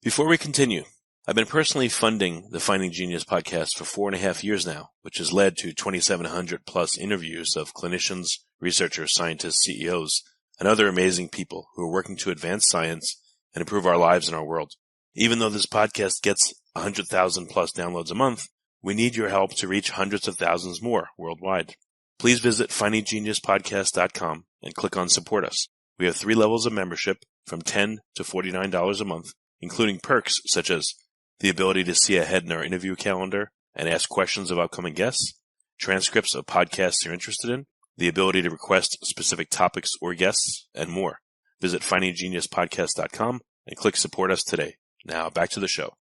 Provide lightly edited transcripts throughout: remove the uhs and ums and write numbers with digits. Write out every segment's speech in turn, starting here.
Before we continue, I've been personally funding the Finding Genius podcast for 4.5 years now, which has led to 2,700 plus interviews of clinicians, researchers, scientists, CEOs, and other amazing people who are working to advance science and improve our lives and our world. Even though this podcast gets 100,000 plus downloads a month, we need your help to reach hundreds of thousands more worldwide. Please visit findinggeniuspodcast.com and click on Support Us. We have 3 levels of membership from $10 to $49 a month, including perks such as the ability to see ahead in our interview calendar and ask questions of upcoming guests, transcripts of podcasts you're interested in, the ability to request specific topics or guests, and more. Visit findinggeniuspodcast.com and click Support Us today. Now, back to the show.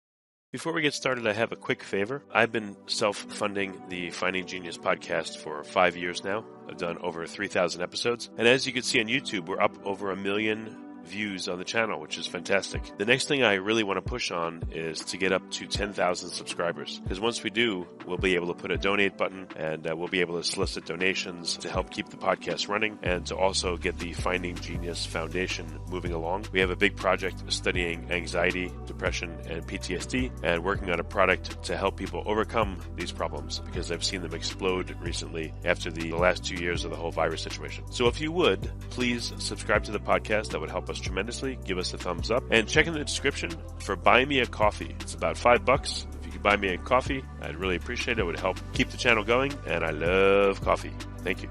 Before we get started, I have a quick favor. I've been self-funding the Finding Genius podcast for 5 years now. I've done over 3,000 episodes. And as you can see on YouTube, we're up over 1 million views on the channel, which is fantastic. The next thing I really want to push on is to get up to 10,000 subscribers, because once we do, we'll be able to put a donate button and we'll be able to solicit donations to help keep the podcast running and to also get the Finding Genius Foundation moving along. We have a big project studying anxiety, depression, and PTSD and working on a product to help people overcome these problems, because I've seen them explode recently after the last 2 years of the whole virus situation. So if you would, please subscribe to the podcast. That would help us tremendously. Give us a thumbs up and check in the description for Buy Me a Coffee. It's about $5. If you could buy me a coffee, I'd really appreciate it. It would help keep the channel going, and I love coffee. Thank you.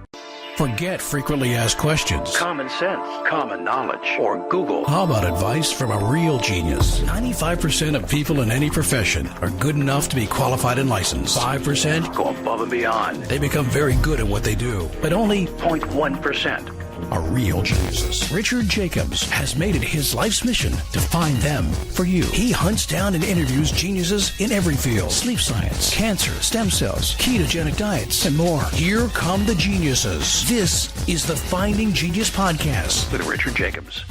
Forget frequently asked questions, common sense, common knowledge, or Google. How about advice from a real genius? 95% of people in any profession are good enough to be qualified and licensed. 5% go above and beyond. They become very good at what they do, but only 0.1% are real geniuses. Richard Jacobs has made it his life's mission to find them for you. He hunts down and interviews geniuses in every field: sleep science, cancer, stem cells, ketogenic diets, and more. Here come the geniuses. This is the Finding Genius Podcast with Richard Jacobs.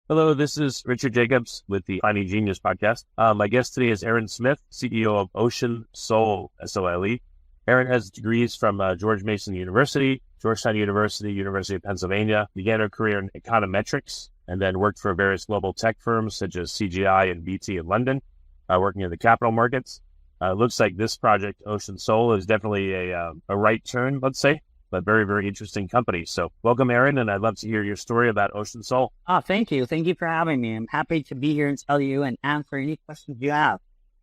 Hello, this is Richard Jacobs with the Finding Genius Podcast. My guest today is Erin Smith, CEO of Ocean Soul, S-O-L-E. Erin has degrees from George Mason University, Georgetown University, University of Pennsylvania, began her career in econometrics, and then worked for various global tech firms such as CGI and BT in London, working in the capital markets. Looks like this project, Ocean Soul, is definitely a right turn, let's say, but very, very interesting company. So welcome, Erin, and I'd love to hear your story about Ocean Soul. Thank you. Thank you for having me. I'm happy to be here and tell you and answer any questions you have.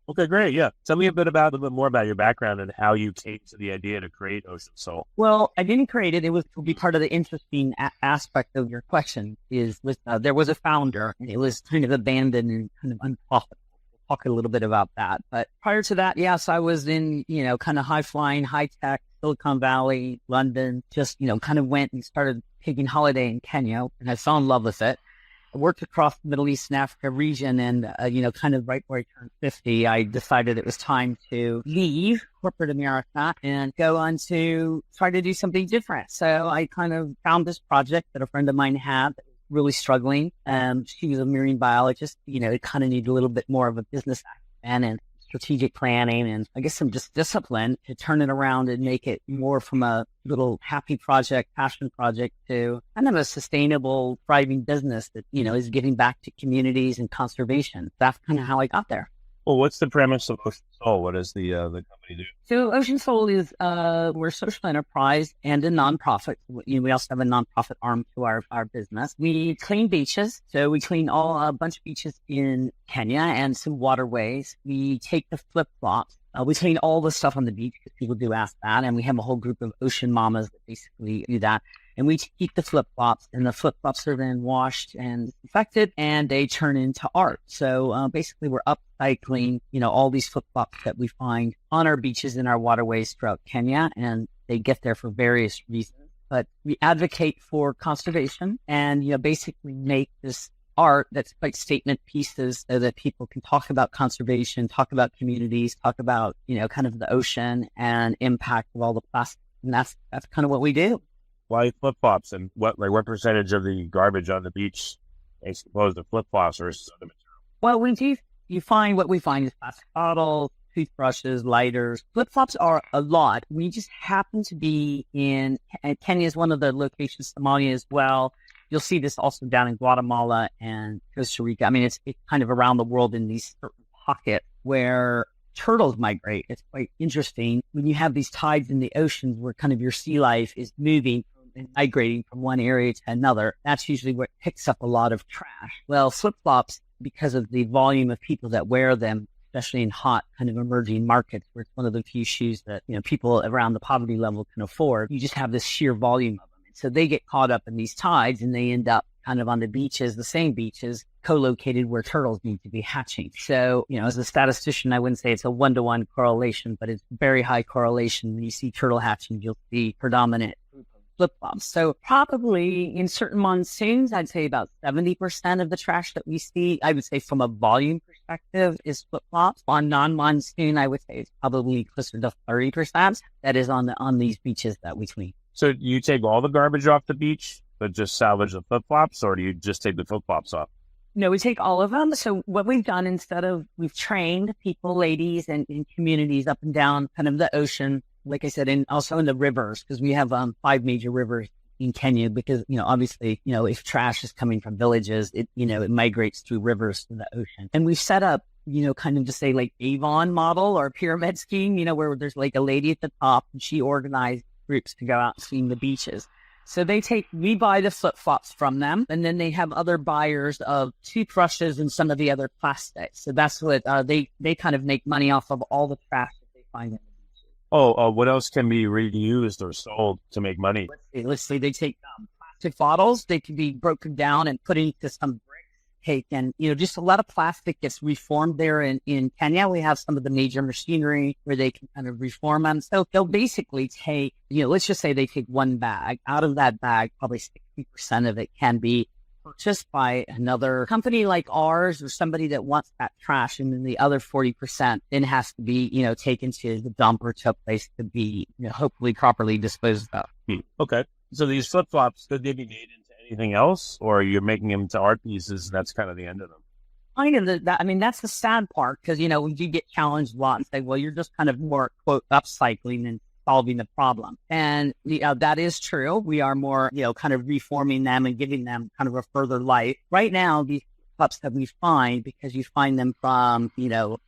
Okay, great. Yeah. Tell me a little bit more about your background and how you came to the idea to create Ocean Soul. Well, I didn't create it. It was to be part of the interesting aspect of your question there was a founder, and it was kind of abandoned and kind of unprofitable. We'll talk a little bit about that. But prior to that, yes, I was in, kind of high flying, high tech, Silicon Valley, London, just, kind of went and started taking holiday in Kenya, and I fell in love with it. I worked across the Middle East and Africa region, and, kind of right where I turned 50, I decided it was time to leave corporate America and go on to try to do something different. So I kind of found this project that a friend of mine had that was really struggling. She was a marine biologist. It kind of needed a little bit more of a business acumen and strategic planning and I guess some just discipline to turn it around and make it more from a little happy project, passion project to kind of a sustainable, thriving business that, is giving back to communities and conservation. That's kind of how I got there. Well, what's the premise of Ocean Soul? What does the company do? So Ocean Soul is, we're a social enterprise and a nonprofit. We also have a nonprofit arm to our business. We clean beaches. So we clean a bunch of beaches in Kenya and some waterways. We take the flip-flops. We clean all the stuff on the beach because people do ask that. And we have a whole group of ocean mamas that basically do that. And we keep the flip-flops, and the flip-flops are then washed and disinfected, and they turn into art. So basically, we're upcycling, all these flip-flops that we find on our beaches and our waterways throughout Kenya, and they get there for various reasons. But we advocate for conservation and, basically make this art that's like statement pieces so that people can talk about conservation, talk about communities, talk about, kind of the ocean and impact of all the plastic. And that's kind of what we do. Why flip-flops, and what percentage of the garbage on the beach is composed of flip-flops versus other material? Well, what we find is plastic bottles, toothbrushes, lighters. Flip-flops are a lot. We just happen to be in, and Kenya is one of the locations, Somalia as well. You'll see this also down in Guatemala and Costa Rica. I mean, it's kind of around the world in these certain pockets where turtles migrate. It's quite interesting when you have these tides in the oceans where kind of your sea life is moving and migrating from one area to another. That's usually what picks up a lot of trash. Well, flip-flops, because of the volume of people that wear them, especially in hot kind of emerging markets where it's one of the few shoes that, people around the poverty level can afford, you just have this sheer volume of them. And so they get caught up in these tides and they end up kind of on the beaches, the same beaches, co-located where turtles need to be hatching. So, as a statistician, I wouldn't say it's a 1-to-1 correlation, but it's very high correlation. When you see turtle hatching, you'll see predominant group of flip-flops. So probably in certain monsoons, I'd say about 70% of the trash that we see, I would say from a volume perspective, is flip-flops. On non-monsoon, I would say it's probably closer to 30% that is on these beaches that we clean. So you take all the garbage off the beach, but just salvage the flip-flops, or do you just take the flip-flops off? No, we take all of them. So what we've done we've trained people, ladies, and in communities up and down kind of the ocean, like I said, and also in the rivers, because we have 5 major rivers in Kenya, because, obviously, if trash is coming from villages, it migrates through rivers to the ocean. And we've set up, kind of to say like Avon model or pyramid scheme, where there's like a lady at the top and she organized groups to go out and clean the beaches. So we buy the flip-flops from them, and then they have other buyers of toothbrushes and some of the other plastics. So that's what they kind of make money off of all the trash that they find in the beaches. What else can be reused or sold to make money? Let's say they take plastic bottles. They can be broken down and put into some bricks. And, just a lot of plastic gets reformed there in Kenya. We have some of the major machinery where they can kind of reform them. So they'll basically take, let's just say they take one bag. Out of that bag, probably 60% of it can be purchased by another company like ours or somebody that wants that trash. And then the other 40% then has to be, taken to the dump or to a place to be, hopefully properly disposed of. Okay. So these flip-flops, could they be made into anything else, or you're making them to art pieces and that's kind of the end of them? Kind of that's the sad part, because, we do get challenged a lot and say, well, you're just kind of more, quote, upcycling than solving the problem. And that is true. We are more, kind of reforming them and giving them kind of a further life. Right now, these cups that we find, because you find them from,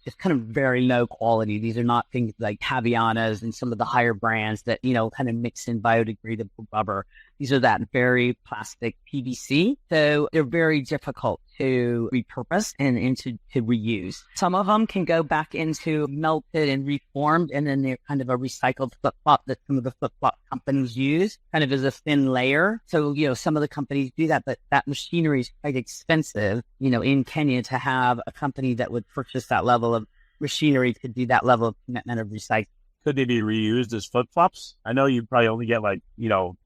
just kind of very low quality. These are not things like Havianas and some of the higher brands that, kind of mix in biodegradable rubber. These are that very plastic PVC. So they're very difficult to repurpose and to reuse. Some of them can go back into melted and reformed, and then they're kind of a recycled flip-flop that some of the flip-flop companies use, kind of as a thin layer. So, some of the companies do that, but that machinery is quite expensive, in Kenya, to have a company that would purchase that level of machinery to do that level of commitment of recycling. Could they be reused as flip-flops? I know you probably only get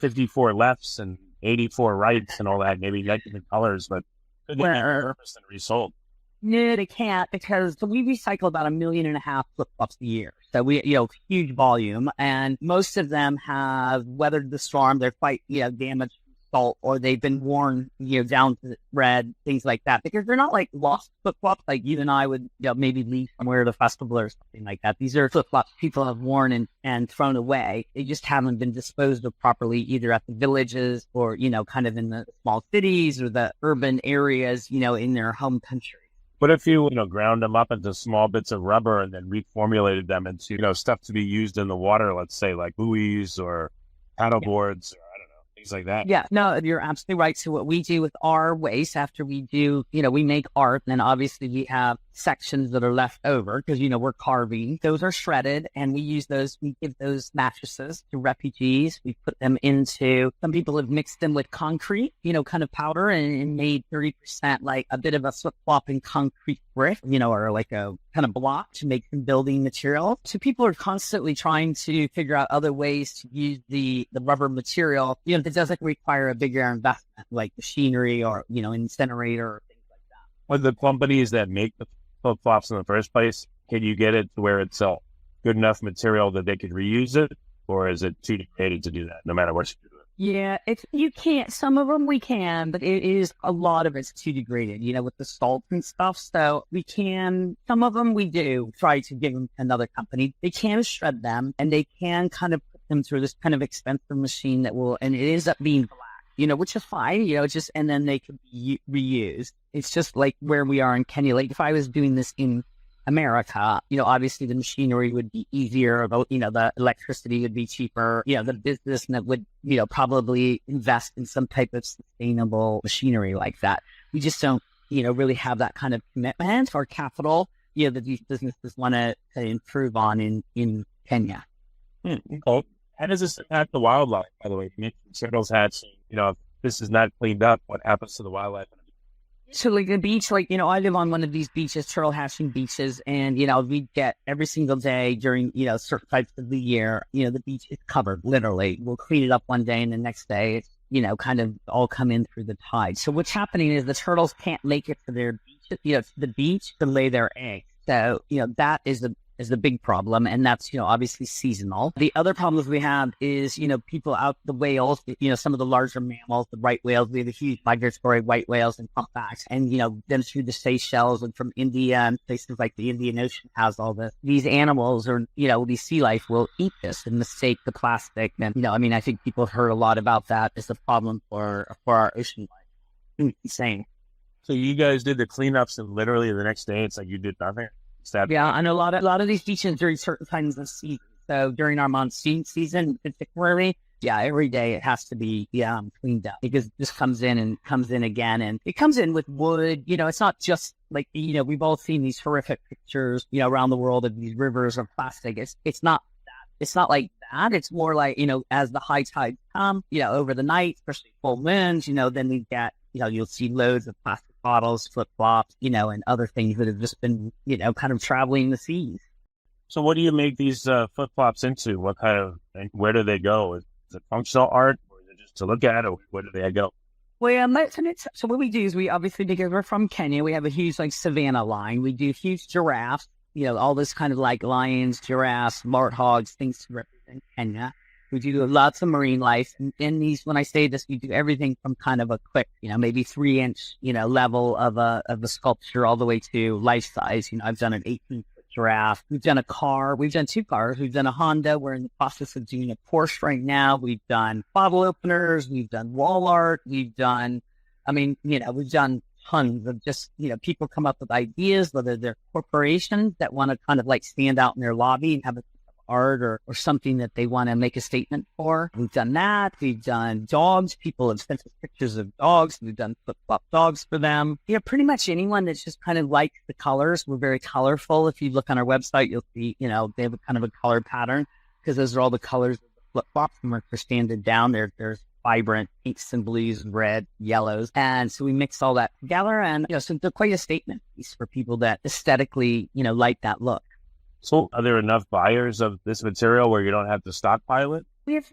54 lefts and 84 rights and all that, maybe different colors, but could they be repurposed and resold? No, they can't, because we recycle about 1.5 million flip-flops a year. So we, huge volume, and most of them have weathered the storm. They're quite, damaged from salt, or they've been worn, down to red, things like that, because they're not like lost flip-flops like you and I would, maybe leave somewhere at a festival or something like that. These are flip-flops people have worn and thrown away. They just haven't been disposed of properly, either at the villages or, kind of in the small cities or the urban areas, in their home country. What if you, ground them up into small bits of rubber and then reformulated them into, stuff to be used in the water, let's say like buoys or paddle boards, or I don't know, things like that? Yeah, no, you're absolutely right. So what we do with our waste after we do, we make art, and then obviously we have sections that are left over because, we're carving. Those are shredded, and we give those mattresses to refugees. We put them into, some people have mixed them with concrete, kind of powder, and made 30% like a bit of a flip-flop in concrete brick, or like a kind of block to make some building material. So people are constantly trying to figure out other ways to use the rubber material, that doesn't require a bigger investment like machinery or, incinerator or things like that. Well, the companies that make the flip-flops in the first place, can you get it to where it's good enough material that they could reuse it, or is it too degraded to do that no matter what you do? Yeah, you can't. Some of them we can, but a lot of it's too degraded, with the salt and stuff. So we can, some of them we do try to give them to another company. They can shred them, and they can kind of put them through this kind of expensive machine and it ends up being black. which is fine, and then they could be reused. It's just like where we are in Kenya. Like if I was doing this in America, obviously the machinery would be easier, the electricity would be cheaper, the business would, probably invest in some type of sustainable machinery like that. We just don't, really have that kind of commitment or capital, that these businesses want to improve on in Kenya. Okay. How does this impact the wildlife, by the way? You mentioned turtles hatching, if this is not cleaned up, what happens to the wildlife? So like the beach, I live on one of these beaches, turtle hatching beaches, and, we get every single day during, certain types of the year, the beach is covered, literally. We'll clean it up one day and the next day it's, kind of all come in through the tide. So what's happening is the turtles can't make it to their beach, to the beach to lay their eggs. So, that is the big problem. And that's, obviously seasonal. The other problems we have is, people out, the whales, some of the larger mammals, the right whales, we have a huge migratory white whales and humpbacks. And, them through the Seychelles and from India and places like the Indian Ocean has all this. These animals or, these sea life will eat this and mistake the plastic. And, I think people have heard a lot about that as a problem for our ocean life. Insane. So you guys did the cleanups and literally the next day, it's like you did nothing? Yeah, and a lot of these beaches during certain times of season. So during our monsoon season, particularly, every day it has to be cleaned up because this comes in again, and it comes in with wood. It's not just like we've all seen these horrific pictures around the world of these rivers of plastic. It's not that. It's not like that. It's more like as the high tides come, over the night, especially full moons, then we get you'll see loads of plastic bottles, flip-flops, and other things that have just been, kind of traveling the seas. So what do you make these flip-flops into? What kind of, and where do they go? Is it functional art, or is it just to look at, or where do they go? Well, so what we do is we obviously, because we're from Kenya, we have a huge savannah line. We do huge giraffes, all this kind of like lions, giraffes, warthogs, things to represent Kenya. We do lots of marine life. And in these, when I say this, we do everything from kind of a quick, maybe 3-inch, level of a sculpture all the way to life size. I've done an 18-foot giraffe. We've done a car. We've done 2 cars. We've done a Honda. We're in the process of doing a Porsche right now. We've done bottle openers. We've done wall art. We've done tons of just, people come up with ideas, whether they're corporations that want to kind of like stand out in their lobby and have a art or something that they want to make a statement for. We've done that. We've done dogs. People have sent us pictures of dogs. We've done flip-flop dogs for them. Pretty much anyone that's just kind of likes the colors. We're very colorful. If you look on our website, you'll see, they have a kind of a color pattern because those are all the colors of the flip-flops. And we're standard down there. There's vibrant pinks and blues and red, yellows. And so we mix all that together. And, so they're quite a statement piece for people that aesthetically, like that look. So are there enough buyers of this material where you don't have to stockpile it? We have,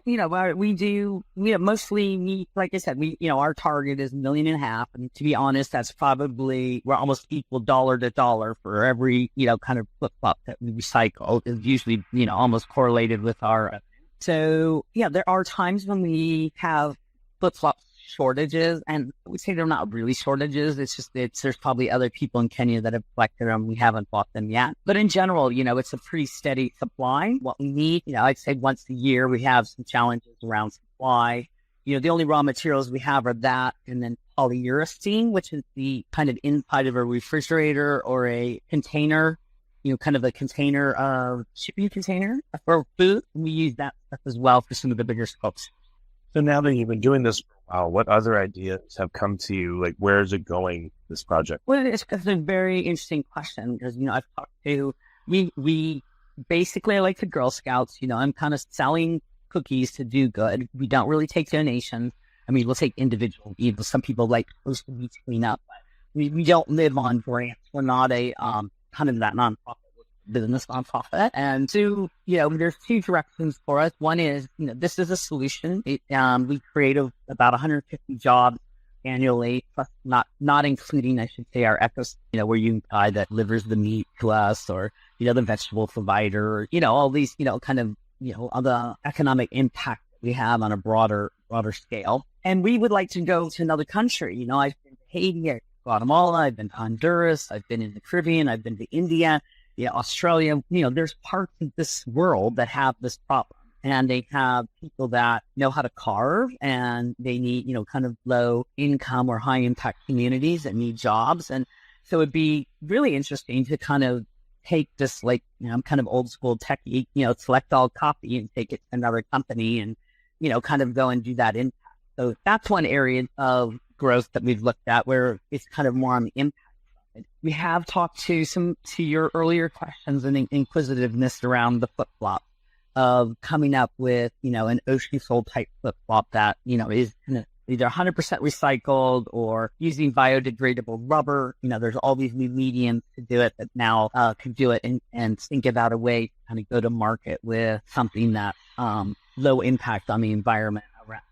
mostly, like I said, our target is $1.5 million. And to be honest, that's probably, we're almost equal dollar to dollar for every, kind of flip-flop that we recycle is usually, almost correlated with our. So there are times when we have flip-flop shortages, and I would say they're not really shortages. It's just there's probably other people in Kenya that have collected them. We haven't bought them yet, but in general, it's a pretty steady supply. What we need, I'd say once a year we have some challenges around supply. The only raw materials we have are that, and then polyurethane, which is the kind of inside of a refrigerator or a container. Kind of a container, shipping container for food. We use that stuff as well for some of the bigger scopes. So now that you've been doing this for a while, what other ideas have come to you? Like, where is it going, this project? Well, it's a very interesting question because, I've talked to, we basically are like the Girl Scouts, I'm kind of selling cookies to do good. We don't really take donations. We'll take individual, some people like post the beach cleanup, but we don't live on grants. We're not a, kind of that nonprofit business nonprofit. And so, there's 2 directions for us. One is, this is a solution. We create about 150 jobs annually, plus not including, I should say, our where you guy that delivers the meat to us, or, the vegetable provider, or, all these, kind of, all the economic impact that we have on a broader scale. And we would like to go to another country. I've been to Haiti, Guatemala, I've been to Honduras, I've been in the Caribbean, I've been to India, Australia. There's parts of this world that have this problem. and they have people that know how to carve, and they need, kind of low income or high impact communities that need jobs. And so it'd be really interesting to kind of take this, I'm kind of old school techie, select all copy and take it to another company and, kind of go and do that impact. So that's one area of growth that we've looked at where it's kind of more on the impact side. We have talked to your earlier questions and inquisitiveness around the flip flop of coming up with, an ocean sole type flip flop that, is kind of either 100% recycled or using biodegradable rubber. There's all these new mediums to do it that now can do it and think about a way to kind of go to market with something that low impact on the environment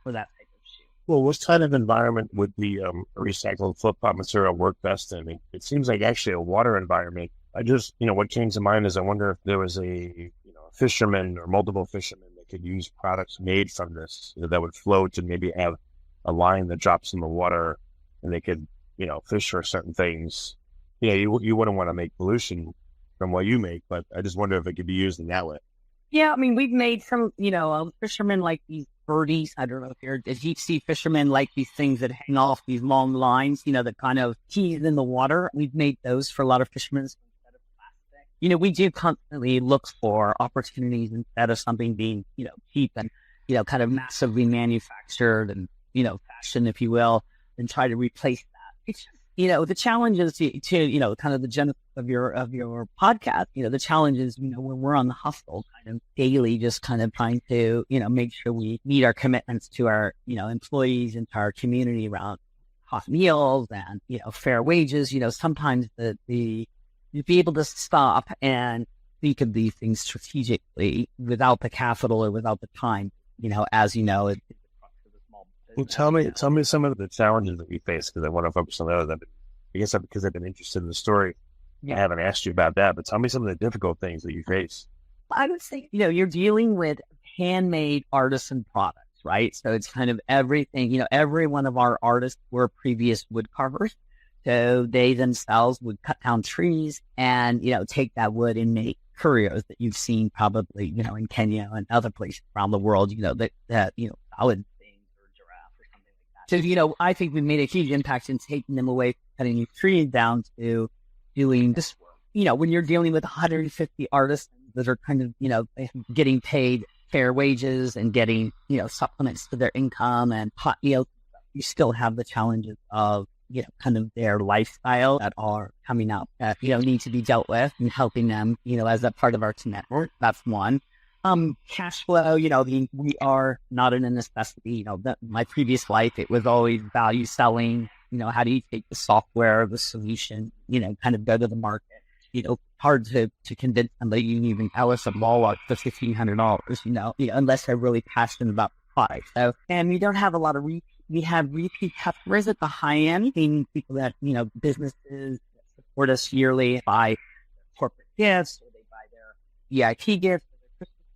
for that type of shoe. Well, what kind of environment would the recycled flip-flop material work best in? It seems like actually a water environment. I just, what came to mind is I wonder if there was a fisherman or multiple fishermen that could use products made from this that would float and maybe have a line that drops in the water and they could, fish for certain things. You wouldn't want to make pollution from what you make, but I just wonder if it could be used in that way. Yeah, I mean, we've made some, fishermen like these birdies. I don't know if you're a deep sea fisherman, like these things that hang off these long lines, that kind of tease in the water. We've made those for a lot of fishermen instead of plastic. We do constantly look for opportunities instead of something being, cheap and, kind of massively manufactured and, fashion, if you will, and try to replace that. It's the challenge is to kind of the genesis of your podcast, the challenge is, when we're on the hustle kind of daily, just kind of trying to, make sure we meet our commitments to our, employees and to our community around hot meals and, fair wages. Sometimes to be able to stop and think of these things strategically without the capital or without the time, as you know, it's well, tell me some of the challenges that you face, because I want to focus on those. I guess because I've been interested in the story. Yeah. I haven't asked you about that, but tell me some of the difficult things that you face. I would say, you're dealing with handmade artisan products, right? So it's kind of everything, every one of our artists were previous wood carvers. So they themselves would cut down trees and, take that wood and make curios that you've seen probably, in Kenya and other places around the world, that solid. So, I think we made a huge impact in taking them away from cutting these trees down to doing this work. When you're dealing with 150 artists that are kind of, getting paid fair wages and getting, supplements to their income and hot meals, you still have the challenges of, kind of their lifestyle that are coming up that, need to be dealt with and helping them, as a part of our network. That's one. Cash flow, we are not in a necessity. My previous life, it was always value selling. How do you take the software, the solution, kind of go to the market? Hard to convince somebody you even tell us a ball for $1,500, unless they're really passionate about the product. So, and we don't have a lot of we have repeat customers at the high end, meaning people that, businesses that support us yearly buy corporate gifts or they buy their EIP gifts.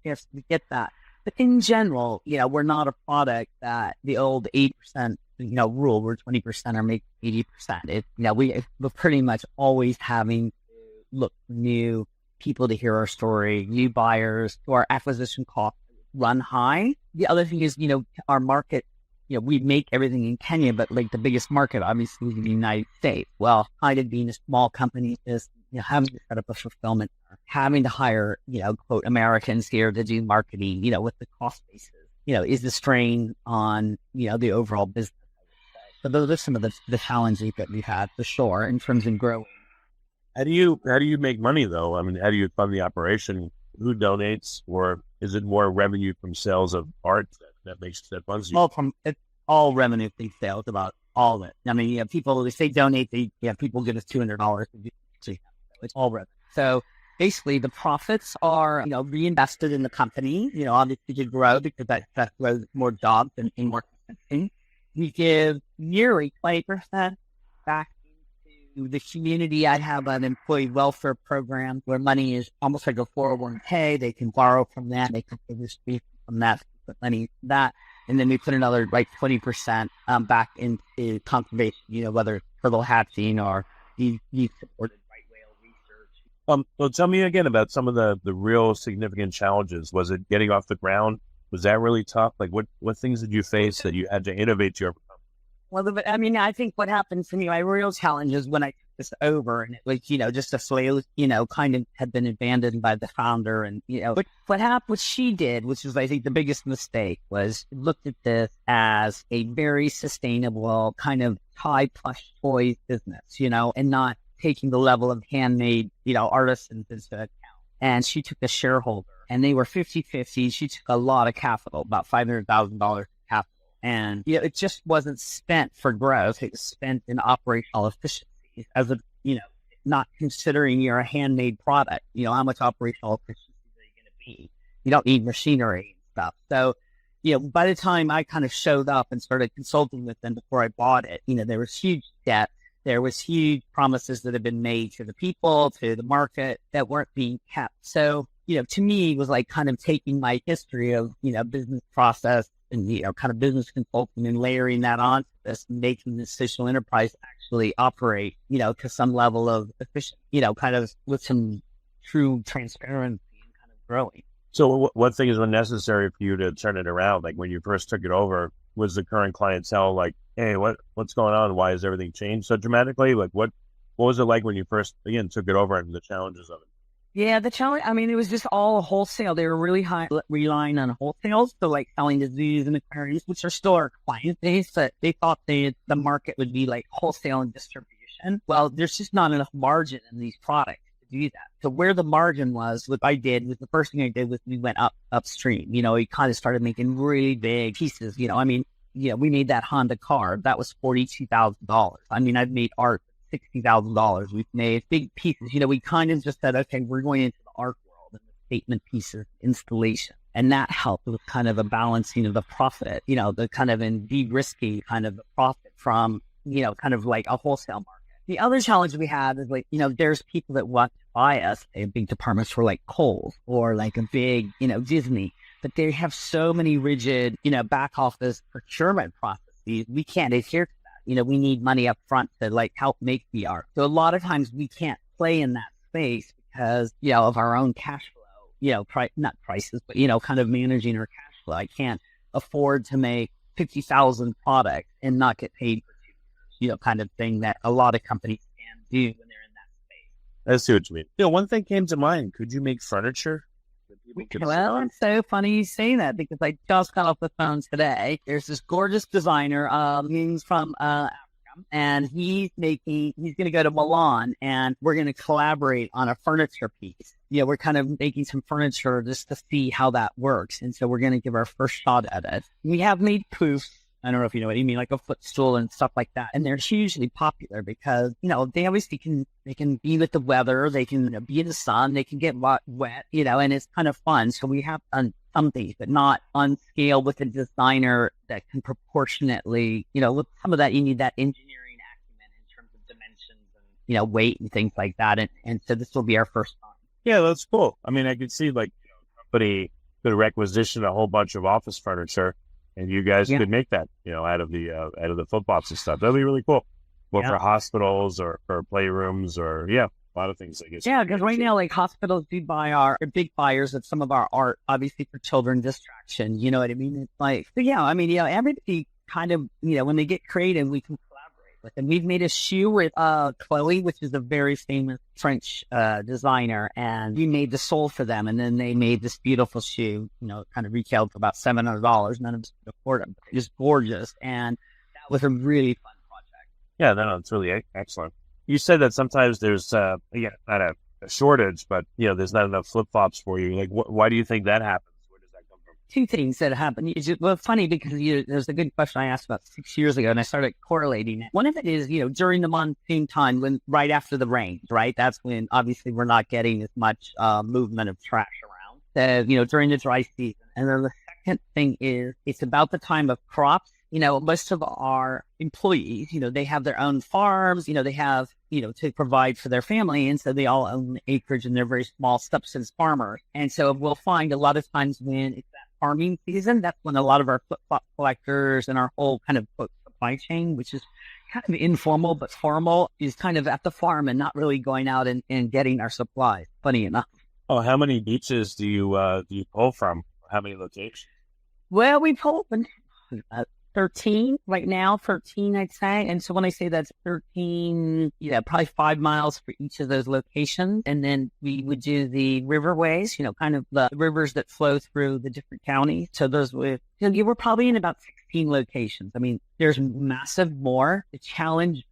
Yes, we get that. But in general, we're not a product that the old 80%, rule where 20% are making 80%. We're pretty much always having to look for new people to hear our story, new buyers, so our acquisition costs run high. The other thing is, our market, we make everything in Kenya, but the biggest market obviously is the United States. Well, kind of being a small company is, having to set up a fulfillment, having to hire, quote, Americans here to do marketing, with the cost basis, is the strain on, the overall business. So those are some of the challenges that we've had for sure in terms of growing. How do you make money though? I mean, how do you fund the operation? Who donates, or is it more revenue from sales of art that funds you? It's all revenue from sales, about all of it. I mean, people, if they donate, people give us $200. It's all revenue. So basically the profits are, reinvested in the company, obviously to grow because that grows more jobs and more consumption. We give nearly 20% back into the community. I have an employee welfare program where money is almost like a 401k. They can borrow from that. They can distribute from that, put money into that. And then we put another 20% back into conservation, whether it's turtle hatching or these supported Well, tell me again about some of the real significant challenges. Was it getting off the ground Was that really tough? Like what things did you face that you had to innovate to overcome? Well, I mean, I think what happened to me, my real challenge is when I took this over and it was, just a slave, kind of had been abandoned by the founder. And, but what she did, which was, I think, the biggest mistake, was looked at this as a very sustainable kind of high plush toys business, and not taking the level of handmade, artisans into account. And she took a shareholder and they were 50-50. She took a lot of capital, about $500,000 capital. And it just wasn't spent for growth. It was spent in operational efficiencies as a, not considering you're a handmade product. How much operational efficiencies are you going to be? You don't need machinery and stuff. So, by the time I kind of showed up and started consulting with them before I bought it, there was huge debt. There was huge promises that had been made to the people, to the market that weren't being kept. So, to me, it was like kind of taking my history of, business process and, kind of business consulting and layering that onto this, making this digital enterprise actually operate, to some level of efficient, kind of with some true transparency and kind of growing. So what things were necessary for you to turn it around? Like when you first took it over, was the current clientele like, hey, what's going on? Why has everything changed so dramatically? Like what was it like when you first, again, took it over and the challenges of it? Yeah, the challenge, I mean, it was just all wholesale. They were really relying on wholesale. So like selling to zoos and aquariums, which are still our client base, but they thought the market would be like wholesale and distribution. Well, there's just not enough margin in these products to do that. So where the margin was, what I did was the first thing I did was we went upstream. We kind of started making really big pieces. We made that Honda car. That was $42,000. I mean, I've made art $60,000. We've made big pieces. We kind of just said, okay, we're going into the art world and the statement pieces, installation. And that helped with kind of a balancing of the profit, the kind of in de-risking kind of the profit from, kind of like a wholesale market. The other challenge we had is like, there's people that want to buy us a big department store like Kohl's or like a big, Disney, but they have so many rigid, back office procurement processes. We can't adhere to that. We need money up front to like help make the art. So a lot of times we can't play in that space because, of our own cash flow, not prices, but, kind of managing our cash flow. I can't afford to make 50,000 products and not get paid for 2 years, kind of thing that a lot of companies can do when they're in that space. I see what you mean. One thing came to mind. Could you make furniture? Well, it's so funny you say that because I just got off the phone today. There's this gorgeous designer. He's from Africa, and he's going to go to Milan, and we're going to collaborate on a furniture piece. We're kind of making some furniture just to see how that works, and so we're going to give our first shot at it. We have made poofs. I don't know if you know what I mean, like a footstool and stuff like that. And they're hugely popular because, they obviously they can be with the weather. They can be in the sun. They can get wet, and it's kind of fun. So we have done some things, but not on scale with a designer that can proportionately, with some of that, you need that engineering acumen in terms of dimensions and, weight and things like that. And so this will be our first time. Yeah, that's cool. I mean, I could see like somebody could requisition a whole bunch of office furniture. And you guys could make that, out of the flip-flops and stuff. That'd be really cool. Well, for hospitals or for playrooms or, a lot of things, I guess. Yeah, because right now, like, hospitals do buy are big buyers of some of our art, obviously for children's distraction. You know what I mean? It's like, so everybody kind of, when they get creative, we can collaborate with them. We've made a shoe with Chloe, which is a very famous French designer, and we made the sole for them, and then they made this beautiful shoe, kind of retailed for about $700. None of us could afford it, but it's gorgeous, and that was a really fun project. Yeah, no, it's really excellent. You said that sometimes there's, not a shortage, but, there's not enough flip-flops for you. Like, why do you think that happens? Where does that come from? Two things that happen. Well, funny because there's a good question I asked about 6 years ago, and I started correlating it. One of it is, during the monsoon time, right after the rains, right? That's when obviously we're not getting as much movement of trash around. So, during the dry season. And then the second thing is it's about the time of crops. Most of our employees, they have their own farms, they have, to provide for their family. And so they all own acreage and they're very small subsistence farmers. And so we'll find a lot of times when it's that farming season, that's when a lot of our flip-flop collectors and our whole kind of supply chain, which is kind of informal but formal, is kind of at the farm and not really going out and getting our supplies, funny enough. Oh, how many beaches do you pull from? How many locations? Well, we've opened 13 right now, 13, I'd say. And so when I say that's 13, probably 5 miles for each of those locations. And then we would do the riverways, kind of the rivers that flow through the different counties. So those we're probably in about 16 locations. I mean, there's massive more. The challenge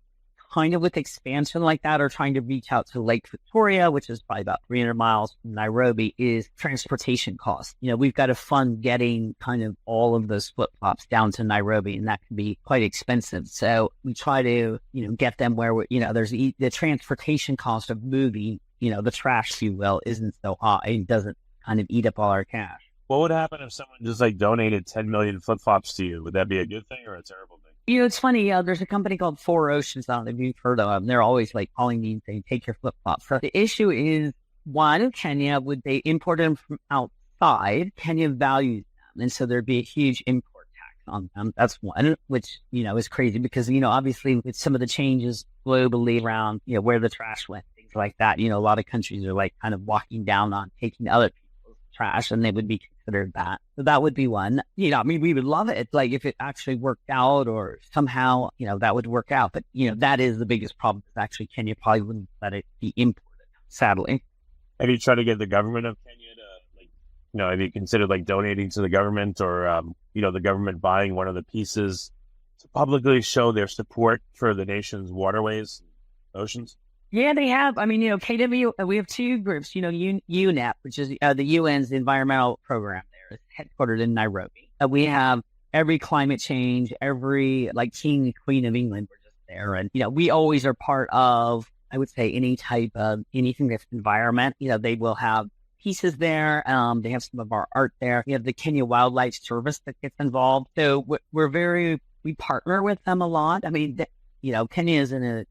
kind of with expansion like that or trying to reach out to Lake Victoria, which is probably about 300 miles from Nairobi, is transportation costs. We've got to fund getting kind of all of those flip-flops down to Nairobi, and that can be quite expensive. So we try to, get them where, there's the transportation cost of moving, the trash, if you will, isn't so high. It doesn't kind of eat up all our cash. What would happen if someone just donated 10 million flip-flops to you? Would that be a good thing or a terrible thing? It's funny. There's a company called Four Oceans. I don't know if you've heard of them. They're always calling me and saying, take your flip-flops. So the issue is, one, Kenya, would they import them from outside? Kenya values them. And so there'd be a huge import tax on them. That's one, which, is crazy because, obviously with some of the changes globally around, where the trash went, things like that, a lot of countries are kind of walking down on taking other people's trash, and they would be considered that. So that would be one. We would love it. If it actually worked out or somehow, that would work out. But, that is the biggest problem is actually Kenya probably wouldn't let it be imported, sadly. Have you tried to get the government of Kenya to, have you considered donating to the government or, the government buying one of the pieces to publicly show their support for the nation's waterways, oceans? Yeah, they have. I mean, KW, we have two groups, UNEP, which is the UN's environmental program there. It's headquartered in Nairobi. We have every climate change, every king and queen of England were just there. And, we always are part of, I would say, any type of anything that's environment. They will have pieces there. They have some of our art there. We have the Kenya Wildlife Service that gets involved. So we partner with them a lot. I mean, Kenya is in a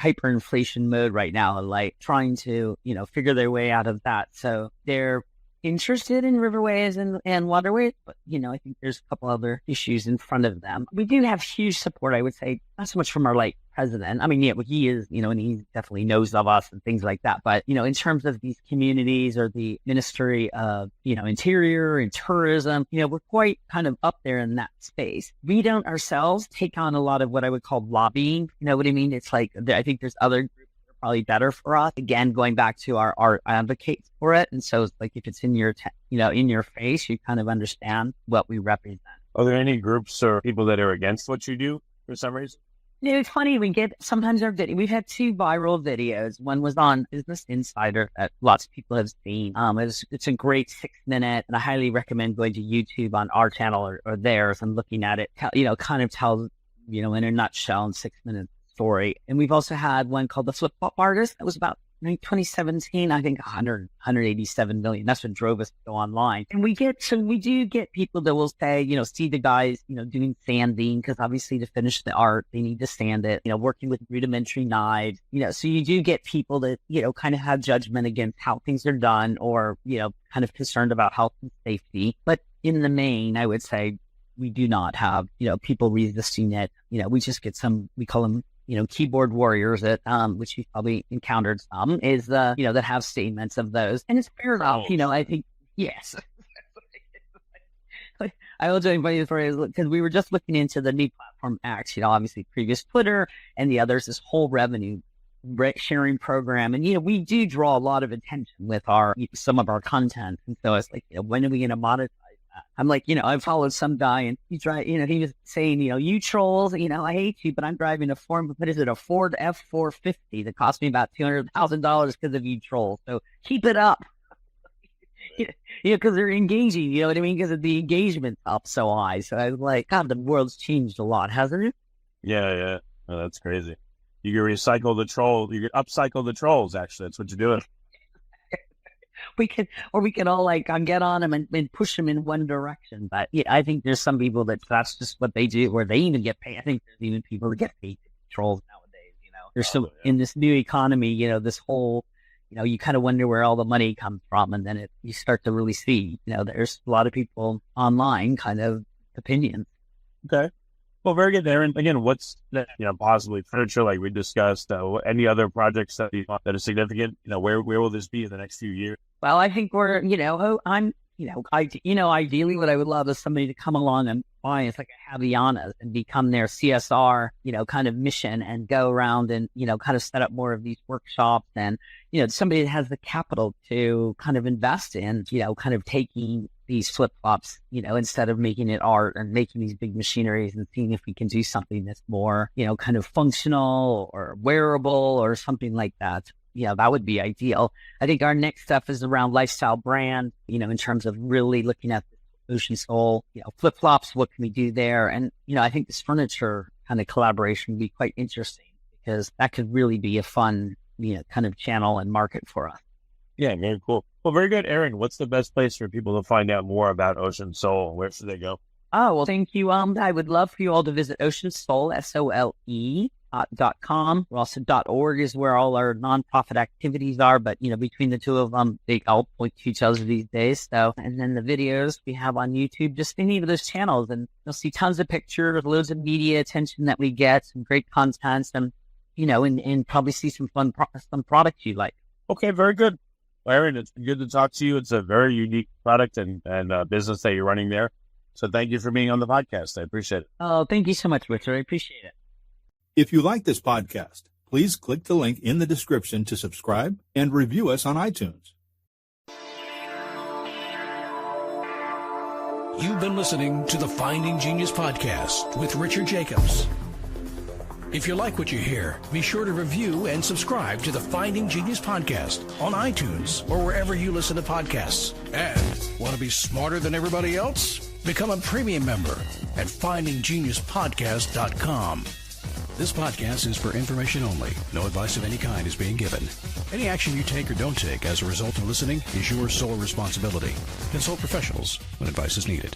hyperinflation mode right now, trying to, figure their way out of that. So they're interested in riverways and waterways, but, I think there's a couple other issues in front of them. We do have huge support, I would say, not so much from our president. I mean, he is, and he definitely knows of us and things like that. But, in terms of these communities or the Ministry of, Interior and Tourism, we're quite kind of up there in that space. We don't ourselves take on a lot of what I would call lobbying. You know what I mean? It's I think there's other groups that are probably better for us. Again, going back to our art advocates for it. And so it's if it's in your, in your face, you kind of understand what we represent. Are there any groups or people that are against what you do for some reason? It's funny, we get sometimes our video. We've had 2 viral videos. One was on Business Insider that lots of people have seen. It's a great 6-minute, and I highly recommend going to YouTube on our channel or theirs and looking at it. Kind of tells, in a nutshell, in 6 minutes story. And we've also had one called The Flip Flop Artist. That was about 2017, I think 187 million. That's what drove us to go online. And we do get people that will say, see the guys, doing sanding, because obviously to finish the art, they need to sand it, working with rudimentary knives, so you do get people that, kind of have judgment against how things are done or, kind of concerned about health and safety. But in the main, I would say we do not have, people resisting it. We just get we call them, keyboard warriors that, which you've probably encountered some, is that have statements of those. And it's fair enough, I think, yes. I will tell you funny story because we were just looking into the new platform X, obviously previous Twitter and the others, this whole revenue sharing program. And, we do draw a lot of attention with some of our content. And so it's when are we going to monetize? I'm I followed some guy and he was saying, you trolls, I hate you, but I'm driving a Ford F-450 that cost me about $200,000 because of you trolls. So keep it up. Because they're engaging, you know what I mean? Because the engagement's up so high. So I was God, the world's changed a lot, hasn't it? Yeah. Oh, that's crazy. You can recycle the trolls. You can upcycle the trolls, actually. That's what you're doing. We can all get on them and push them in one direction. But I think there's some people that's just what they do, or they even get paid. I think there's even people that get paid to be trolls nowadays. There's in this new economy, this whole, you kind of wonder where all the money comes from, and then you start to really see, there's a lot of people online kind of opinions. Okay. Well, very good, Erin. Again, what's possibly furniture like we discussed? Any other projects that are significant? Where will this be in the next few years? Well, I think we're, I'm Ideally what I would love is somebody to come along and buy it's like a Javianas and become their CSR, kind of mission and go around and, kind of set up more of these workshops and, somebody that has the capital to kind of invest in, kind of taking these flip-flops, instead of making it art and making these big machineries and seeing if we can do something that's more, kind of functional or wearable or something like that. That would be ideal. I think our next stuff is around lifestyle brand, in terms of really looking at the Ocean Soul, flip-flops, what can we do there? And, I think this furniture kind of collaboration would be quite interesting because that could really be a fun, kind of channel and market for us. Yeah, very cool. Well, very good. Erin, what's the best place for people to find out more about Ocean Soul? Where should they go? Oh, well, thank you. I would love for you all to visit Ocean Soul, SOLE.com. We're also .org is where all our nonprofit activities are, but, between the two of them, they all point to each other these days. So, and then the videos we have on YouTube, just any of those channels, and you'll see tons of pictures, loads of media attention that we get, some great content, and, and probably see some fun some products you like. Okay, very good. Well, Erin, it's been good to talk to you. It's a very unique product and business that you're running there. So thank you for being on the podcast. I appreciate it. Oh, thank you so much, Richard. I appreciate it. If you like this podcast, please click the link in the description to subscribe and review us on iTunes. You've been listening to the Finding Genius podcast with Richard Jacobs. If you like what you hear, be sure to review and subscribe to the Finding Genius podcast on iTunes or wherever you listen to podcasts. And want to be smarter than everybody else? Become a premium member at findinggeniuspodcast.com. This podcast is for information only. No advice of any kind is being given. Any action you take or don't take as a result of listening is your sole responsibility. Consult professionals when advice is needed.